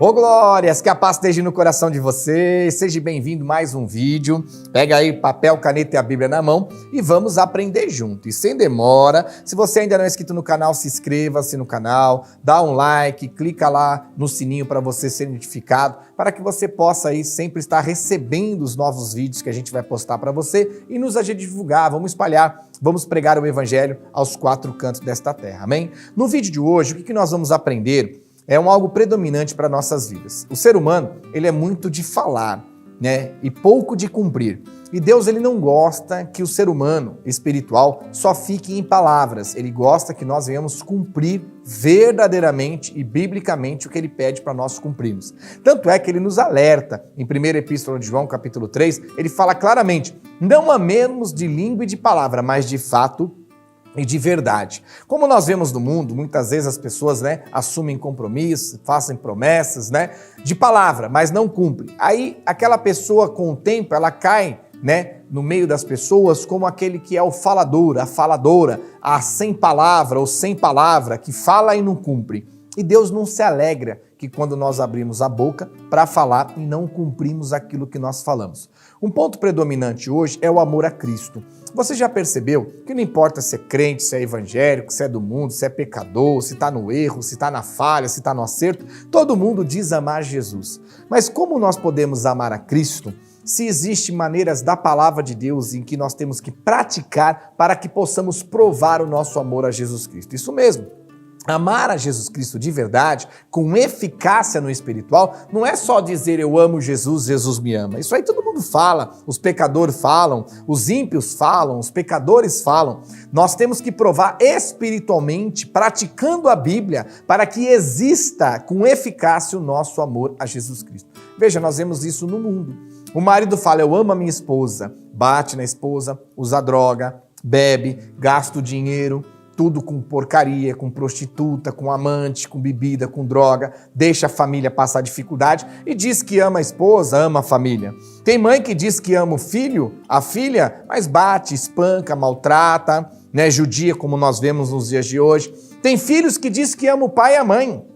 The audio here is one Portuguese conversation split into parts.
Ô glórias, que a paz esteja no coração de vocês, seja bem-vindo a mais um vídeo. Pega aí papel, caneta e a Bíblia na mão e vamos aprender junto. E sem demora, se você ainda não é inscrito no canal, se inscreva-se no canal, dá um like, clica lá no sininho para você ser notificado, para que você possa aí sempre estar recebendo os novos vídeos que a gente vai postar para você e nos ajude a divulgar, vamos espalhar, vamos pregar o Evangelho aos quatro cantos desta terra, amém? No vídeo de hoje, o que nós vamos aprender? É algo predominante para nossas vidas. O ser humano, ele é muito de falar, né? E pouco de cumprir. E Deus, ele não gosta que o ser humano espiritual só fique em palavras. Ele gosta que nós venhamos cumprir verdadeiramente e biblicamente o que ele pede para nós cumprirmos. Tanto é que ele nos alerta, em 1ª Epístola de João, capítulo 3, ele fala claramente, não amemos de língua e de palavra, mas de fato e de verdade. Como nós vemos no mundo, muitas vezes as pessoas, assumem compromissos, fazem promessas, de palavra, mas não cumprem. Aí aquela pessoa com o tempo, ela cai, no meio das pessoas como aquele que é o falador, a faladora, a sem palavra ou sem palavra, que fala e não cumpre. E Deus não se alegra que quando nós abrimos a boca para falar e não cumprimos aquilo que nós falamos. Um ponto predominante hoje é o amor a Cristo. Você já percebeu que não importa se é crente, se é evangélico, se é do mundo, se é pecador, se está no erro, se está na falha, se está no acerto, todo mundo diz amar Jesus. Mas como nós podemos amar a Cristo se existem maneiras da palavra de Deus em que nós temos que praticar para que possamos provar o nosso amor a Jesus Cristo? Isso mesmo. Amar a Jesus Cristo de verdade, com eficácia no espiritual, não é só dizer eu amo Jesus, Jesus me ama. Isso aí todo mundo fala, os pecadores falam, os ímpios falam, os pecadores falam. Nós temos que provar espiritualmente, praticando a Bíblia, para que exista com eficácia o nosso amor a Jesus Cristo. Veja, nós vemos isso no mundo. O marido fala, eu amo a minha esposa, bate na esposa, usa droga, bebe, gasta o dinheiro, tudo com porcaria, com prostituta, com amante, com bebida, com droga, deixa a família passar dificuldade e diz que ama a esposa, ama a família. Tem mãe que diz que ama o filho, a filha, mas bate, espanca, maltrata, judia, como nós vemos nos dias de hoje. Tem filhos que diz que ama o pai e a mãe.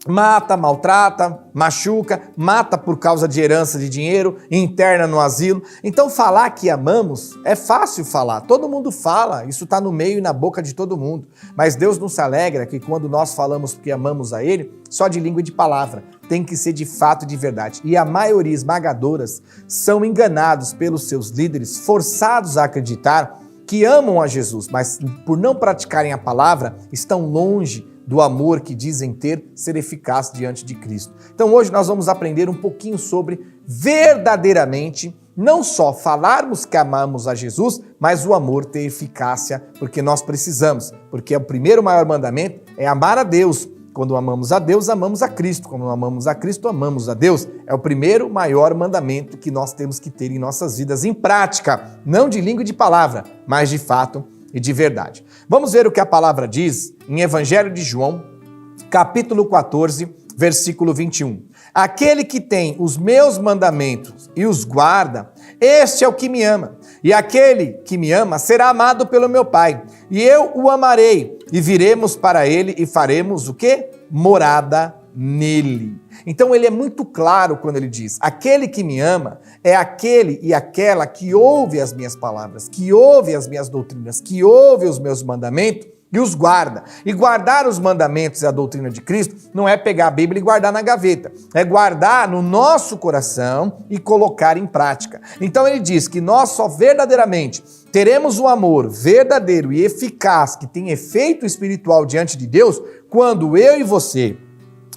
Mata, maltrata, machuca, mata por causa de herança de dinheiro, interna no asilo. Então falar que amamos é fácil falar, todo mundo fala, isso está no meio e na boca de todo mundo. Mas Deus não se alegra que quando nós falamos que amamos a Ele, só de língua e de palavra, tem que ser de fato e de verdade. E a maioria esmagadoras são enganados pelos seus líderes, forçados a acreditar que amam a Jesus, mas por não praticarem a palavra, estão longe do amor que dizem ter, ser eficaz diante de Cristo. Então hoje nós vamos aprender um pouquinho sobre verdadeiramente, não só falarmos que amamos a Jesus, mas o amor ter eficácia, porque nós precisamos, porque o primeiro maior mandamento é amar a Deus. Quando amamos a Deus, amamos a Cristo. Quando amamos a Cristo, amamos a Deus. É o primeiro maior mandamento que nós temos que ter em nossas vidas, em prática, não de língua e de palavra, mas de fato e de verdade. Vamos ver o que a palavra diz em Evangelho de João, capítulo 14, versículo 21. Aquele que tem os meus mandamentos e os guarda, este é o que me ama. E aquele que me ama será amado pelo meu Pai. E eu o amarei e viremos para ele e faremos o quê? Morada nele. Então ele é muito claro quando ele diz, aquele que me ama é aquele e aquela que ouve as minhas palavras, que ouve as minhas doutrinas, que ouve os meus mandamentos e os guarda. E guardar os mandamentos e a doutrina de Cristo não é pegar a Bíblia e guardar na gaveta, é guardar no nosso coração e colocar em prática. Então ele diz que nós só verdadeiramente teremos um amor verdadeiro e eficaz que tem efeito espiritual diante de Deus quando eu e você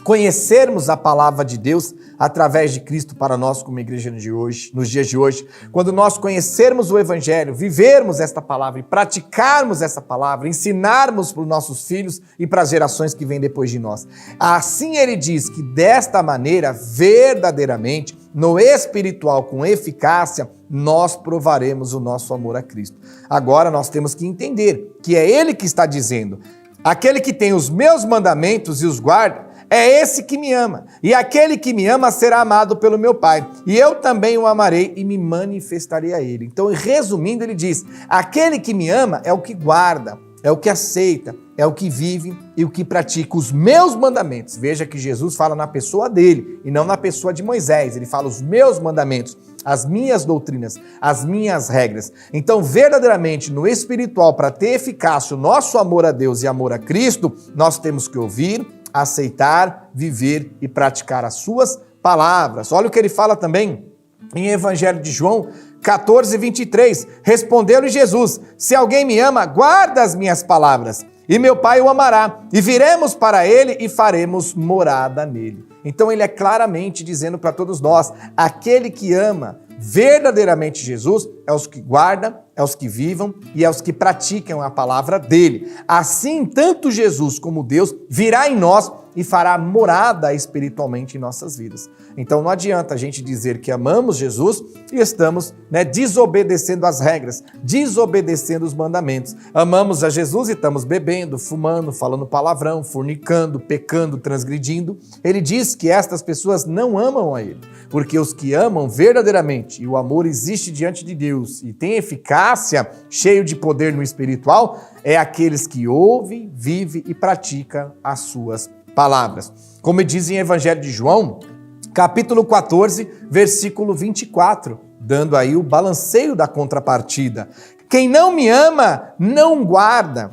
conhecermos a palavra de Deus através de Cristo para nós como igreja de hoje, nos dias de hoje, quando nós conhecermos o Evangelho, vivermos esta palavra e praticarmos essa palavra, ensinarmos para os nossos filhos e para as gerações que vêm depois de nós. Assim ele diz que desta maneira, verdadeiramente, no espiritual, com eficácia, nós provaremos o nosso amor a Cristo. Agora nós temos que entender que é Ele que está dizendo, aquele que tem os meus mandamentos e os guarda, é esse que me ama, e aquele que me ama será amado pelo meu Pai, e eu também o amarei e me manifestarei a ele. Então, resumindo, ele diz, aquele que me ama é o que guarda, é o que aceita, é o que vive e o que pratica os meus mandamentos. Veja que Jesus fala na pessoa dele e não na pessoa de Moisés. Ele fala os meus mandamentos, as minhas doutrinas, as minhas regras. Então, verdadeiramente, no espiritual, para ter eficácia o nosso amor a Deus e amor a Cristo, nós temos que ouvir, aceitar, viver e praticar as suas palavras. Olha o que ele fala também em Evangelho de João 14, 23. Respondeu-lhe Jesus: se alguém me ama, guarda as minhas palavras, e meu Pai o amará, e viremos para ele e faremos morada nele. Então ele é claramente dizendo para todos nós, aquele que ama verdadeiramente Jesus é os que guardam, é os que vivam e é os que praticam a palavra dele. Assim, tanto Jesus como Deus virá em nós e fará morada espiritualmente em nossas vidas. Então não adianta a gente dizer que amamos Jesus e estamos desobedecendo as regras, desobedecendo os mandamentos. Amamos a Jesus e estamos bebendo, fumando, falando palavrão, fornicando, pecando, transgredindo. Ele diz que estas pessoas não amam a ele, porque os que amam verdadeiramente, e o amor existe diante de Deus e tem eficácia, cheio de poder no espiritual, é aqueles que ouvem, vivem e praticam as suas palavras. Como diz em Evangelho de João, capítulo 14, versículo 24, dando aí o balanceio da contrapartida. Quem não me ama, não guarda,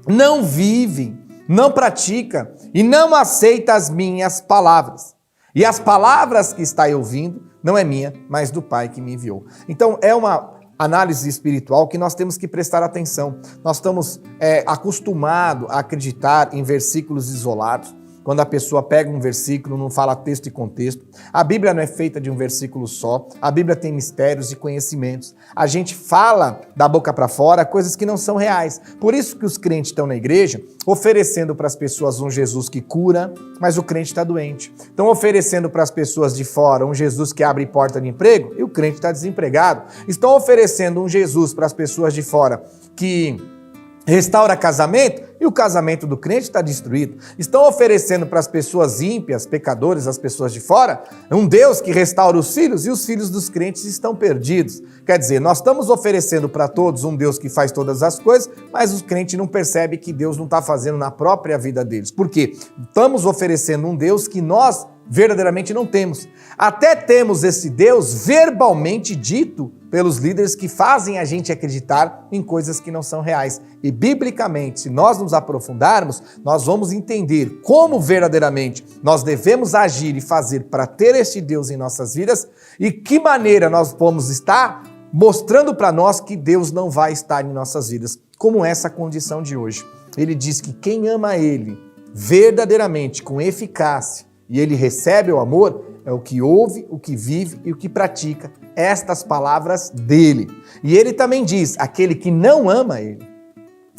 não vive, não pratica e não aceita as minhas palavras. E as palavras que está ouvindo não é minha, mas do Pai que me enviou. Então é uma análise espiritual que nós temos que prestar atenção. Nós estamos acostumados a acreditar em versículos isolados. Quando a pessoa pega um versículo, não fala texto e contexto. A Bíblia não é feita de um versículo só. A Bíblia tem mistérios e conhecimentos. A gente fala da boca para fora coisas que não são reais. Por isso que os crentes estão na igreja oferecendo para as pessoas um Jesus que cura, mas o crente está doente. Estão oferecendo para as pessoas de fora um Jesus que abre porta de emprego e o crente está desempregado. Estão oferecendo um Jesus para as pessoas de fora que restaura casamento e o casamento do crente está destruído. Estão oferecendo para as pessoas ímpias, pecadores, as pessoas de fora, um Deus que restaura os filhos e os filhos dos crentes estão perdidos. Quer dizer, nós estamos oferecendo para todos um Deus que faz todas as coisas, mas os crentes não percebem que Deus não está fazendo na própria vida deles. Por quê? Estamos oferecendo um Deus que nós verdadeiramente não temos. Até temos esse Deus verbalmente dito pelos líderes que fazem a gente acreditar em coisas que não são reais. E biblicamente, se nós nos aprofundarmos, nós vamos entender como verdadeiramente nós devemos agir e fazer para ter este Deus em nossas vidas e que maneira nós vamos estar mostrando para nós que Deus não vai estar em nossas vidas, como essa condição de hoje. Ele diz que quem ama Ele verdadeiramente, com eficácia, e ele recebe o amor, é o que ouve, o que vive e o que pratica estas palavras dele. E ele também diz, aquele que não ama ele,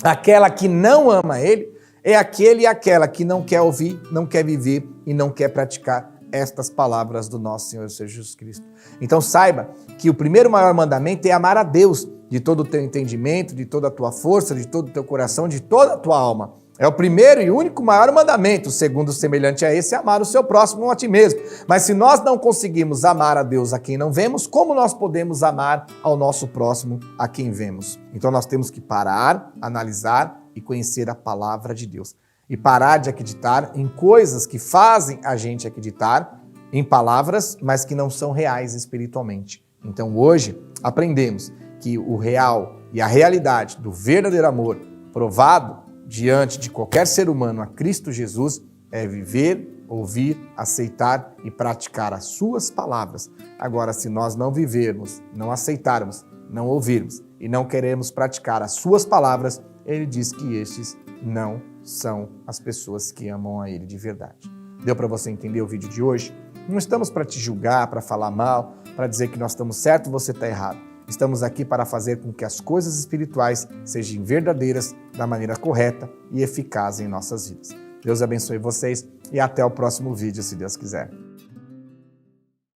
aquela que não ama ele, é aquele e aquela que não quer ouvir, não quer viver e não quer praticar estas palavras do nosso Senhor Jesus Cristo. Então saiba que o primeiro maior mandamento é amar a Deus de todo o teu entendimento, de toda a tua força, de todo o teu coração, de toda a tua alma. É o primeiro e único maior mandamento. O segundo, semelhante a esse, é amar o seu próximo a ti mesmo. Mas se nós não conseguimos amar a Deus a quem não vemos, como nós podemos amar ao nosso próximo a quem vemos? Então nós temos que parar, analisar e conhecer a palavra de Deus. E parar de acreditar em coisas que fazem a gente acreditar em palavras, mas que não são reais espiritualmente. Então hoje aprendemos que o real e a realidade do verdadeiro amor provado diante de qualquer ser humano a Cristo Jesus é viver, ouvir, aceitar e praticar as suas palavras. Agora, se nós não vivermos, não aceitarmos, não ouvirmos e não queremos praticar as suas palavras, ele diz que estes não são as pessoas que amam a ele de verdade. Deu para você entender o vídeo de hoje? Não estamos para te julgar, para falar mal, para dizer que nós estamos certos e você está errado. Estamos aqui para fazer com que as coisas espirituais sejam verdadeiras da maneira correta e eficaz em nossas vidas. Deus abençoe vocês e até o próximo vídeo, se Deus quiser.